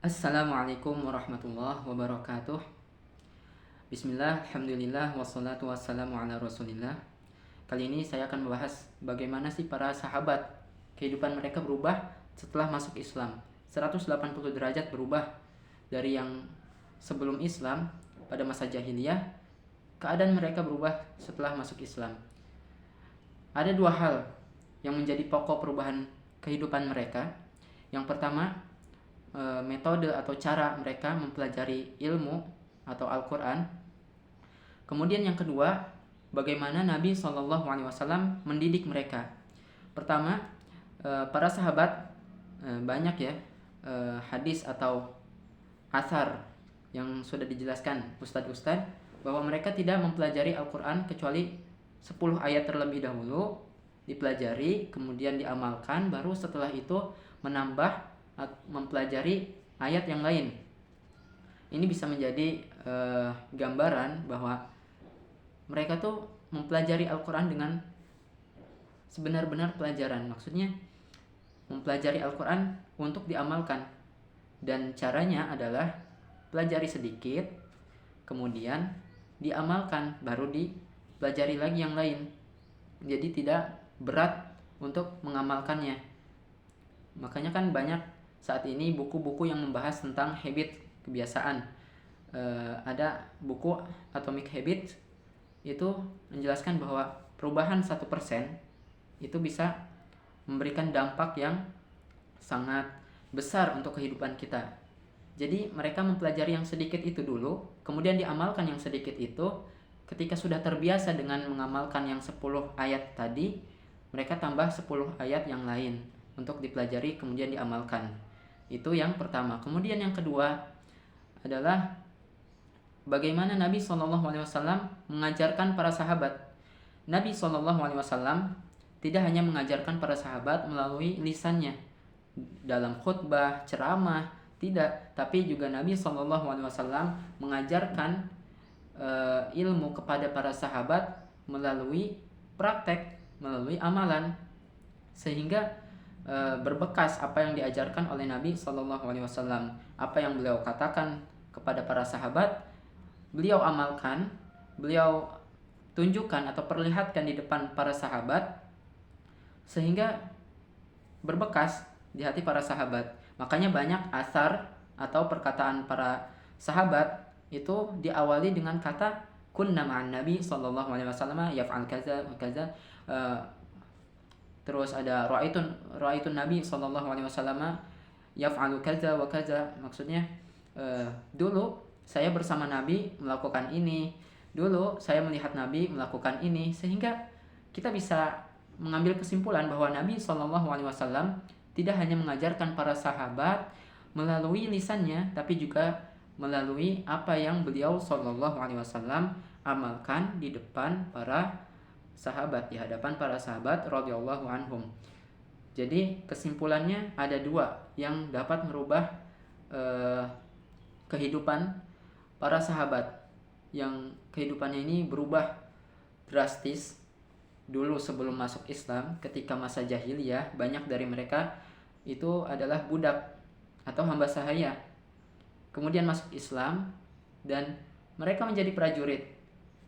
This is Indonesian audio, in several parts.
Assalamualaikum warahmatullahi wabarakatuh. Bismillah, alhamdulillah, wassalatu wassalamu ala rasulillah. Kali ini saya akan membahas bagaimana sih para sahabat kehidupan mereka berubah setelah masuk Islam. 180 derajat berubah dari yang sebelum Islam pada masa jahiliyah. Keadaan mereka berubah setelah masuk Islam. Ada dua hal yang menjadi pokok perubahan kehidupan mereka. Yang pertama, metode atau cara mereka mempelajari ilmu atau Al-Quran. Kemudian yang kedua, bagaimana Nabi SAW mendidik mereka. Pertama, para sahabat banyak ya hadis atau athar yang sudah dijelaskan ustadz-ustadz bahwa mereka tidak mempelajari Al-Quran kecuali 10 ayat terlebih dahulu dipelajari, kemudian diamalkan, baru setelah itu menambah mempelajari ayat yang lain. Ini bisa menjadi gambaran bahwa mereka tuh mempelajari Al-Quran dengan sebenar-benar pelajaran. Maksudnya mempelajari Al-Quran untuk diamalkan. Dan caranya adalah pelajari sedikit, kemudian diamalkan, baru dipelajari lagi yang lain. Jadi tidak berat untuk mengamalkannya. Makanya kan banyak saat ini buku-buku yang membahas tentang habit, kebiasaan. Ada buku Atomic Habits, itu menjelaskan bahwa perubahan 1% itu bisa memberikan dampak yang sangat besar untuk kehidupan kita. Jadi mereka mempelajari yang sedikit itu dulu, kemudian diamalkan yang sedikit itu. Ketika sudah terbiasa dengan mengamalkan yang 10 ayat tadi, mereka tambah 10 ayat yang lain untuk dipelajari kemudian diamalkan. Itu yang pertama. Kemudian yang kedua adalah bagaimana Nabi SAW mengajarkan para sahabat. Nabi SAW tidak hanya mengajarkan para sahabat melalui lisannya dalam khutbah, ceramah, tidak, tapi juga Nabi SAW mengajarkan ilmu kepada para sahabat melalui praktek, melalui amalan, sehingga berbekas apa yang diajarkan oleh Nabi SAW. Apa yang beliau katakan kepada para sahabat, beliau amalkan, beliau tunjukkan atau perlihatkan di depan para sahabat, sehingga berbekas di hati para sahabat. Makanya banyak asar atau perkataan para sahabat itu diawali dengan kata kunna ma'an Nabi SAW yaf'al kaza wa kaza. Terus ada ra'aitun Nabi SAW yaf'alu kaza wa kaza. Maksudnya dulu saya bersama Nabi melakukan ini, dulu saya melihat Nabi melakukan ini, sehingga kita bisa mengambil kesimpulan bahwa Nabi SAW tidak hanya mengajarkan para sahabat melalui lisannya, tapi juga melalui apa yang beliau SAW amalkan di depan para sahabat, di hadapan para sahabat radhiyallahu anhum. Jadi kesimpulannya ada dua yang dapat merubah kehidupan para sahabat, yang kehidupannya ini berubah drastis. Dulu sebelum masuk Islam, ketika masa jahiliyah, banyak dari mereka itu adalah budak atau hamba sahaya. Kemudian masuk Islam dan mereka menjadi prajurit,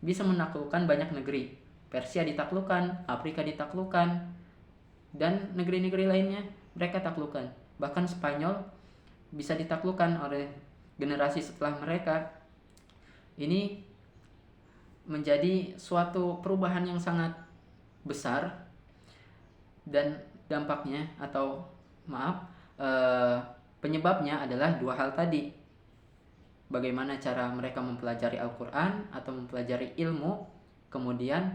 bisa menaklukkan banyak negeri. Persia ditaklukkan, Afrika ditaklukkan, dan negeri-negeri lainnya mereka taklukkan. Bahkan Spanyol bisa ditaklukkan oleh generasi setelah mereka. Ini menjadi suatu perubahan yang sangat besar, dan dampaknya atau penyebabnya adalah dua hal tadi. Bagaimana cara mereka mempelajari Al-Quran atau mempelajari ilmu, kemudian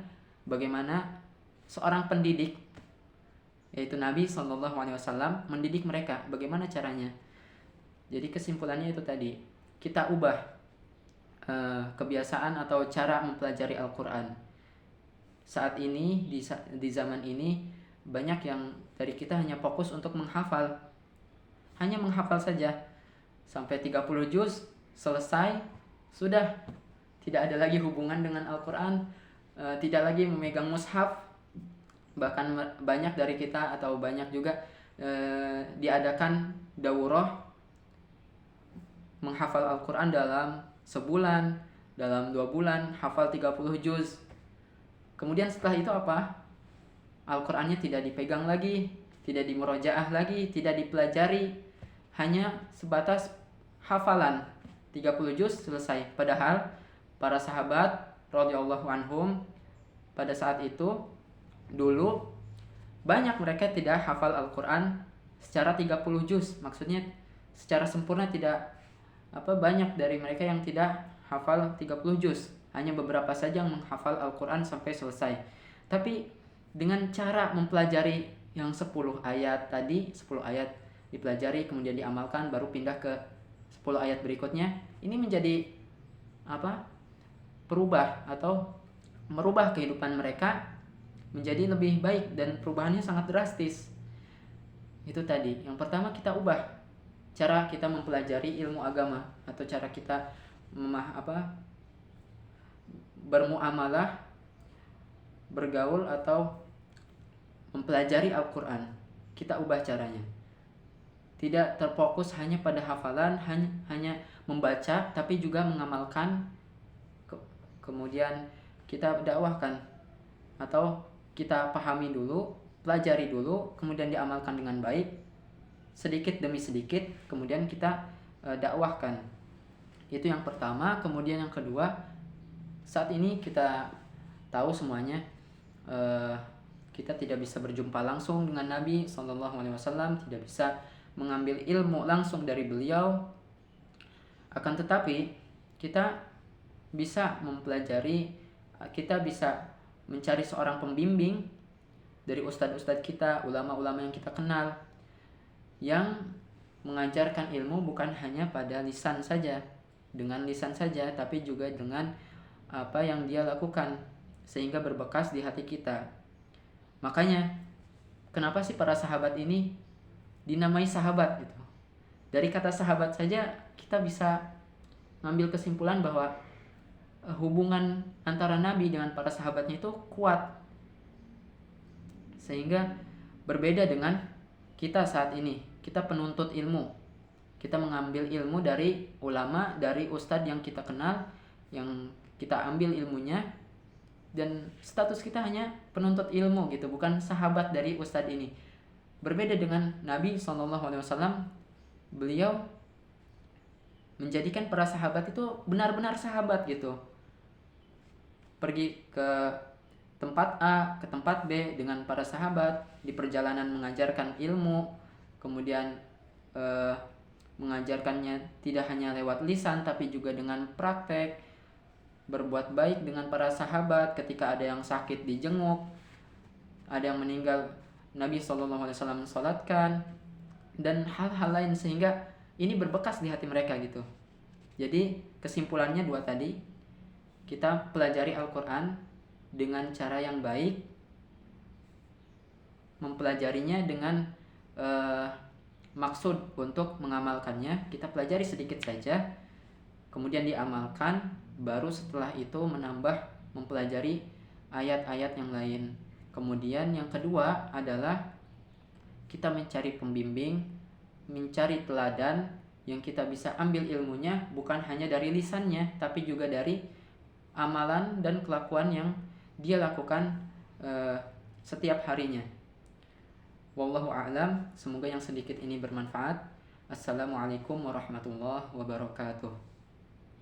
bagaimana seorang pendidik, yaitu Nabi SAW, mendidik mereka, bagaimana caranya. Jadi kesimpulannya itu tadi, kita ubah kebiasaan atau cara mempelajari Al-Quran. Saat ini, di zaman ini, banyak yang dari kita hanya fokus untuk menghafal. Hanya menghafal saja. Sampai 30 juz, selesai, sudah. Tidak ada lagi hubungan dengan Al-Quran, tidak lagi memegang mushaf. Bahkan banyak dari kita atau banyak juga diadakan daurah menghafal Al-Quran dalam sebulan, dalam 2 bulan, hafal 30 juz. Kemudian setelah itu apa? Al-Qurannya tidak dipegang lagi, tidak dimurojaah lagi, tidak dipelajari, hanya sebatas hafalan 30 juz selesai. Padahal para sahabat radhiyallahu anhum pada saat itu dulu banyak mereka tidak hafal Al-Quran secara 30 juz. Maksudnya secara sempurna tidak banyak dari mereka yang tidak hafal 30 juz. Hanya beberapa saja yang menghafal Al-Quran sampai selesai. Tapi dengan cara mempelajari yang 10 ayat tadi, 10 ayat dipelajari kemudian diamalkan baru pindah ke 10 ayat berikutnya, ini menjadi perubah atau merubah kehidupan mereka menjadi lebih baik, dan perubahannya sangat drastis. Itu tadi. Yang pertama, kita ubah cara kita mempelajari ilmu agama atau cara kita bermuamalah, bergaul atau mempelajari Al-Quran. Kita ubah caranya. Tidak terfokus hanya pada hafalan, hanya membaca, tapi juga mengamalkan. Kemudian kita dakwahkan atau kita pahami dulu, pelajari dulu, kemudian diamalkan dengan baik, sedikit demi sedikit, kemudian kita dakwahkan. Itu yang pertama. Kemudian yang kedua, saat ini kita tahu semuanya, kita tidak bisa berjumpa langsung dengan Nabi SAW, tidak bisa mengambil ilmu langsung dari beliau. Akan tetapi kita bisa mempelajari, kita bisa mencari seorang pembimbing dari ustadz-ustadz kita, ulama-ulama yang kita kenal, yang mengajarkan ilmu bukan hanya pada lisan saja, dengan lisan saja, tapi juga dengan apa yang dia lakukan, sehingga berbekas di hati kita. Makanya kenapa sih para sahabat ini dinamai sahabat gitu? Dari kata sahabat saja kita bisa ngambil kesimpulan bahwa hubungan antara Nabi dengan para sahabatnya itu kuat, sehingga berbeda dengan kita saat ini. Kita penuntut ilmu, kita mengambil ilmu dari ulama, dari ustadz yang kita kenal, yang kita ambil ilmunya, dan status kita hanya penuntut ilmu gitu, bukan sahabat dari ustadz ini. Berbeda dengan Nabi SAW, beliau menjadikan para sahabat itu benar-benar sahabat gitu. Pergi ke tempat A, ke tempat B dengan para sahabat, di perjalanan mengajarkan ilmu, kemudian mengajarkannya tidak hanya lewat lisan tapi juga dengan praktek, berbuat baik dengan para sahabat. Ketika ada yang sakit dijenguk, ada yang meninggal Nabi SAW mensolatkan, dan hal-hal lain, sehingga ini berbekas di hati mereka gitu. Jadi kesimpulannya dua tadi, kita pelajari Al-Quran dengan cara yang baik, mempelajarinya dengan maksud untuk mengamalkannya. Kita pelajari sedikit saja, kemudian diamalkan, baru setelah itu menambah mempelajari ayat-ayat yang lain. Kemudian yang kedua adalah kita mencari pembimbing, mencari teladan yang kita bisa ambil ilmunya bukan hanya dari lisannya, tapi juga dari amalan dan kelakuan yang dia lakukan setiap harinya. Wallahu a'lam. Semoga yang sedikit ini bermanfaat. Assalamualaikum warahmatullahi wabarakatuh.